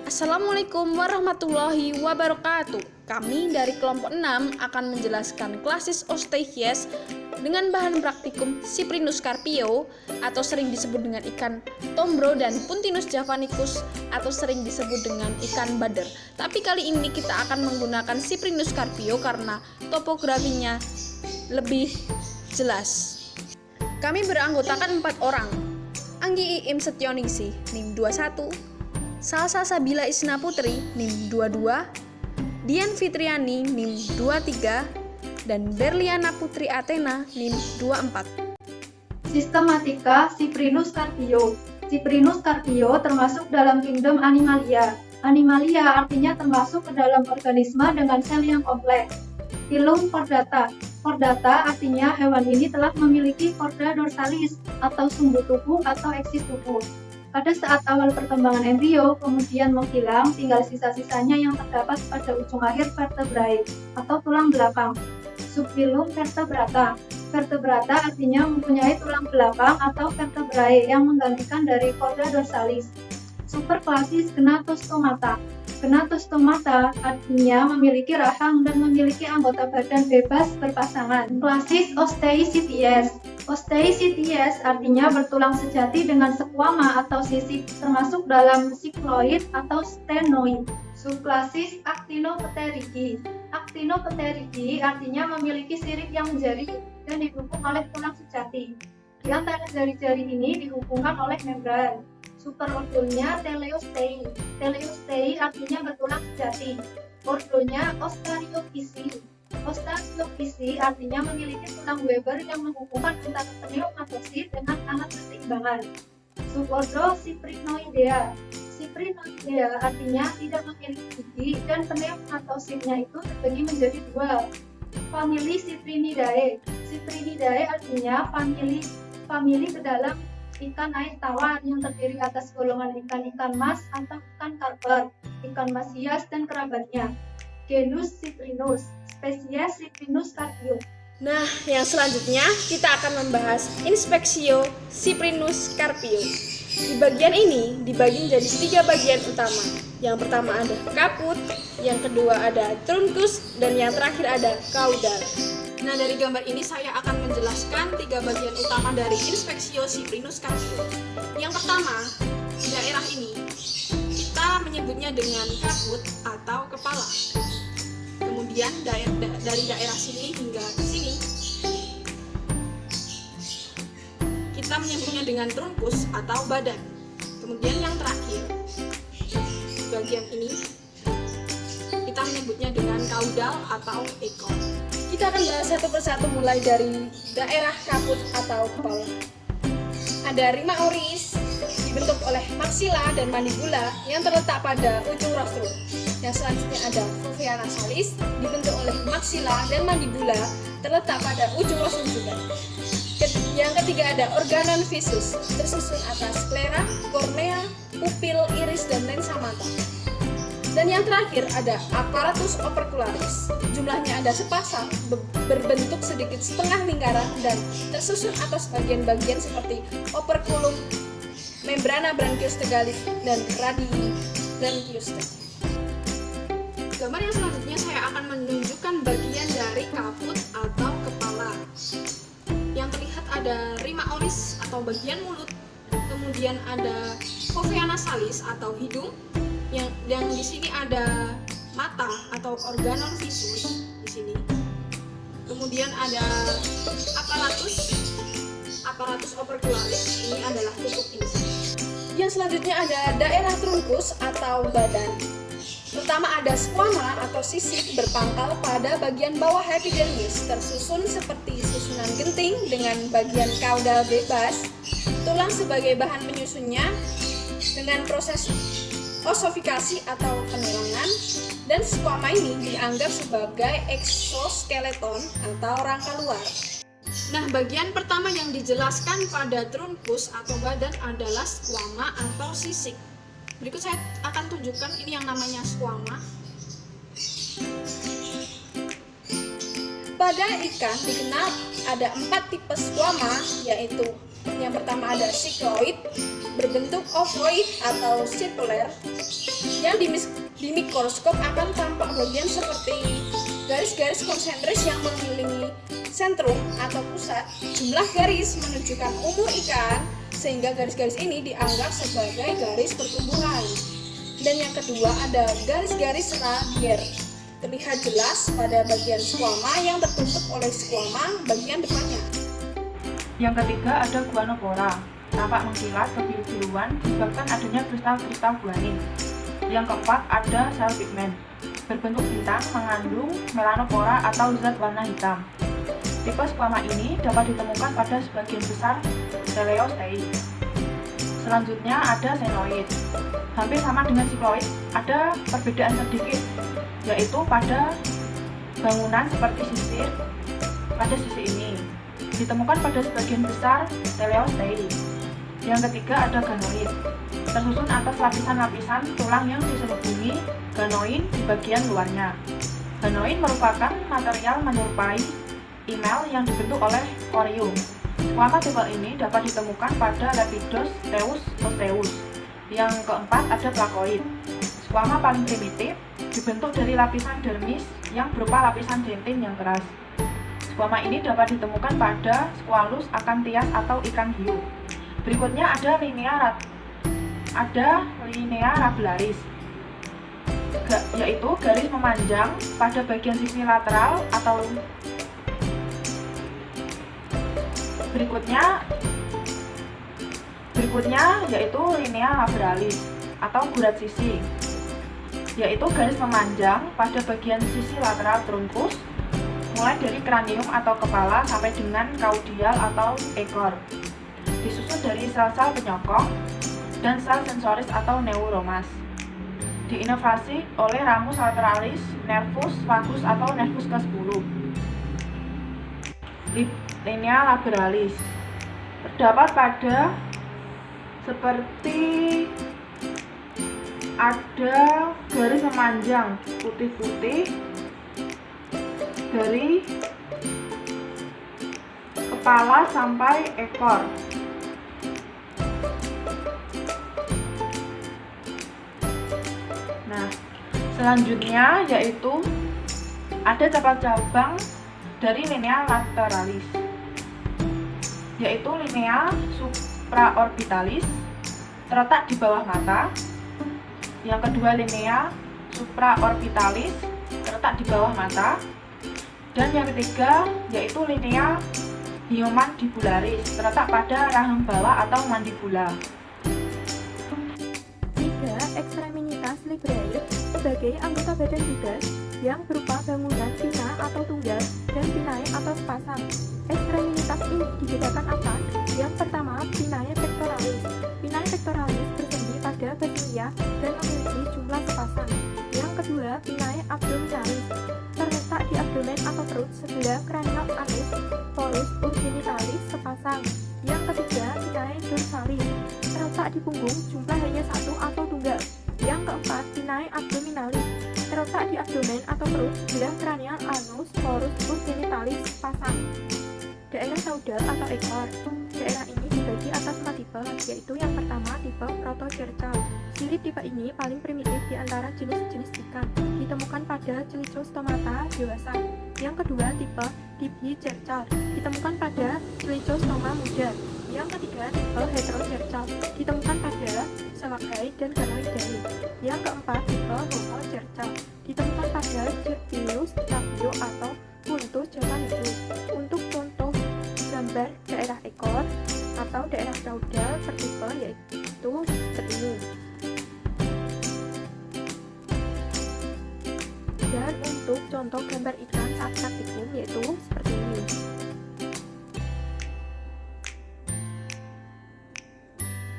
Assalamualaikum warahmatullahi wabarakatuh. Kami dari kelompok 6 akan menjelaskan klasis Osteichthyes dengan bahan praktikum Cyprinus carpio atau sering disebut dengan ikan tombro dan Puntinus javanicus atau sering disebut dengan ikan bader. Tapi kali ini kita akan menggunakan Cyprinus carpio karena topografinya lebih jelas. Kami beranggotakan 4 orang. Anggi Iim Setyoningsih, NIM 21, Salsa Sabila Isna Putri, NIM 22, Dian Fitriani, NIM 23, dan Berliana Putri Athena, NIM 24. Sistematika Cyprinus carpio. Cyprinus carpio termasuk dalam kingdom Animalia. Animalia artinya termasuk ke dalam organisme dengan sel yang kompleks. Phylum Chordata. Chordata artinya hewan ini telah memiliki chorda dorsalis atau sumbu tubuh atau eksis tubuh. Pada saat awal perkembangan embrio, kemudian menghilang, tinggal sisa-sisanya yang terdapat pada ujung akhir vertebrae atau tulang belakang. Subphylum Vertebrata. Vertebrata artinya mempunyai tulang belakang atau vertebrae yang menggantikan dari chorda dorsalis. Superklasis Gnatostomata. Gnatostomata artinya memiliki rahang dan memiliki anggota badan bebas berpasangan. Klasis Osteichthyes. Osteichthyes artinya bertulang sejati dengan squama atau sisik, termasuk dalam cycloid atau stenoid. Subklasis Actinopterygii. Actinopterygii artinya memiliki sirip yang menjadi dan didukung oleh tulang sejati. Di antara jari-jari ini dihubungkan oleh membran. Superordonya Teleostei. Teleostei artinya bertulang sejati. Ordonya Ostariophysi. Ostariophysi artinya memiliki tulang Weber yang menghubungkan antara pneumatosid dengan alat keseimbangan. Subordo Cyprinoidea. Cyprinoidea artinya tidak memiliki gigi dan pneumatositnya itu terbagi menjadi 2. Famili Cyprinidae. Cyprinidae artinya famili ke dalam ikan air tawar yang terdiri atas golongan ikan-ikan mas atau ikan karper, ikan mas hias dan kerabatnya. Genus Cyprinus, spesies Cyprinus carpio. Nah, yang selanjutnya kita akan membahas Inspectio Cyprinus carpio. Di bagian ini dibagi menjadi 3 bagian utama. Yang pertama ada kaput, yang kedua ada truncus, dan yang terakhir ada caudal. Nah, dari gambar ini saya akan menjelaskan 3 bagian utama dari Inspectio Cyprinus carpio. Yang pertama, di daerah ini kita menyebutnya dengan kaput atau kepala. Kemudian dari daerah sini hingga sini kita menyebutnya dengan trunkus atau badan. Kemudian yang terakhir, di bagian ini kita menyebutnya dengan caudal atau ekor. Kita akan bahas satu persatu mulai dari daerah kaput atau kepala. Ada rima oris dibentuk oleh maxilla dan mandibula yang terletak pada ujung rostrum. Yang selanjutnya ada fovea nasalis dibentuk oleh maxilla dan mandibula terletak pada ujung rostrum juga. Yang ketiga ada organon visus tersusun atas sklera, kornea, pupil, iris, dan lensa mata. Dan yang terakhir ada apparatus opercularis. Jumlahnya ada sepasang, berbentuk sedikit setengah lingkaran dan tersusun atas bagian-bagian seperti operculum, membrana branchius tegalis, dan radii branchius. Gambar yang selanjutnya saya akan menunjukkan bagian dari kaput atau kepala. Yang terlihat ada rima oris atau bagian mulut, kemudian ada fovea nasalis atau hidung, yang di sini ada mata atau organon visus di sini. Kemudian ada apparatus opercularis, ini adalah tutup ini. Yang selanjutnya ada daerah trunkus atau badan. Pertama ada squama atau sisik berpangkal pada bagian bawah epidermis, tersusun seperti susunan genting dengan bagian caudal bebas, tulang sebagai bahan penyusunnya dengan proses ossifikasi atau penerangan, dan squama ini dianggap sebagai exoskeleton atau rangka luar. Nah, bagian pertama yang dijelaskan pada trunkus atau badan adalah squama atau sisik. Berikut saya akan tunjukkan ini yang namanya squama. Pada ikan dikenal ada 4 tipe squama, yaitu yang pertama ada cycloid, berbentuk ovoid atau sirkuler, yang mikroskop akan tampak bagian seperti garis-garis konsentris yang mengelilingi sentrum atau pusat. Jumlah garis menunjukkan umur ikan, sehingga garis-garis ini dianggap sebagai garis pertumbuhan. Dan yang kedua ada garis-garis radier. Terlihat jelas pada bagian squama yang tertutup oleh squama bagian depannya. Yang ketiga ada guanopora. Tampak mengkilat kebiru-biruan disebabkan adanya kristal-kristal guanin. Yang keempat ada sel pigmen. Berbentuk bintang mengandung melanopora atau zat warna hitam. Tipe squama ini dapat ditemukan pada sebagian besar teleostei. Selanjutnya ada senoid. Hampir sama dengan sikloid, ada perbedaan sedikit, yaitu pada bangunan seperti sisir pada sisi ini. Ditemukan pada sebagian besar teleostei. Yang ketiga ada ganoid. Tersusun atas lapisan-lapisan tulang yang diselubungi ganoid di bagian luarnya. Ganoid merupakan material menyerupai email yang dibentuk oleh corium. Squama tipe ini dapat ditemukan pada Lepidostheus osseus. Yang keempat ada plakoid. Squama paling primitif dibentuk dari lapisan dermis yang berupa lapisan dentin yang keras. Squama ini dapat ditemukan pada Squalus acanthias atau ikan hiu. Berikutnya ada linea rabellaris, yaitu garis memanjang pada bagian sisi lateral atau berikutnya yaitu linea labralis atau gurat sisi, yaitu garis memanjang pada bagian sisi lateral trunkus mulai dari kranium atau kepala sampai dengan kaudial atau ekor. Disusun dari sel-sel penyokong dan sel sensoris atau neuromas. Diinovasi oleh ramus lateralis, nervus vagus atau nervus ke-10. Linea labralis terdapat pada seperti ada garis memanjang putih-putih dari kepala sampai ekor. Nah, selanjutnya yaitu ada cabang-cabang dari linea lateralis, yaitu linea supraorbitalis terletak di bawah mata. Yang kedua linea supraorbitalis terletak di bawah mata. Dan yang ketiga yaitu linea hiomandibularis terletak pada rahang bawah atau mandibula. Ekstremitas librae sebagai anggota badan hidup yang berupa bangunan pina atau tunggal dan pinae atau sepasang. Ekstremitas ini dibedakan atas. Yang pertama, pinae pectoralis. Pinae pectoralis bersendi pada basilia dan memiliki jumlah sepasang. Yang kedua, pinae abdominalis terletak di abdomen atau perut sebelah cranial anus porus urgenitalis sepasang. Yang ketiga, pinae dorsalis terletak di punggung, jumlah hanya satu atau tunggal. Yang keempat, pinae abdominalis terletak di abdomen atau perut sebelah cranial anus porus urgenitalis sepasang. Daerah caudal atau ekor. Daerah ini dibagi atas 4 tipe, yaitu yang pertama tipe protocercal. Sirip tipe ini paling primitif di antara jenis-jenis ikan, ditemukan pada Chelycostomata dewasa. Yang kedua tipe dibicercal, ditemukan pada Chelycostoma muda. Yang ketiga tipe heterocercal, ditemukan pada Selachii dan Ganoideae. Yang keempat tipe homocercal, ditemukan pada Cervillus tapio atau Puntus japanicus. Untuk contoh gambar daerah ekor atau daerah caudal per tipe yaitu seperti ini. Dan untuk contoh gambar ikan saat praktikum yaitu seperti ini.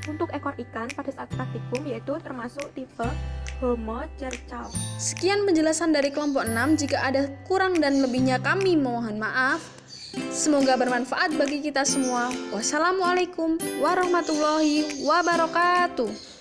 Untuk ekor ikan pada saat praktikum yaitu termasuk tipe homocercal. Sekian penjelasan dari kelompok 6. Jika ada kurang dan lebihnya kami mohon maaf. Semoga bermanfaat bagi kita semua. Wassalamualaikum warahmatullahi wabarakatuh.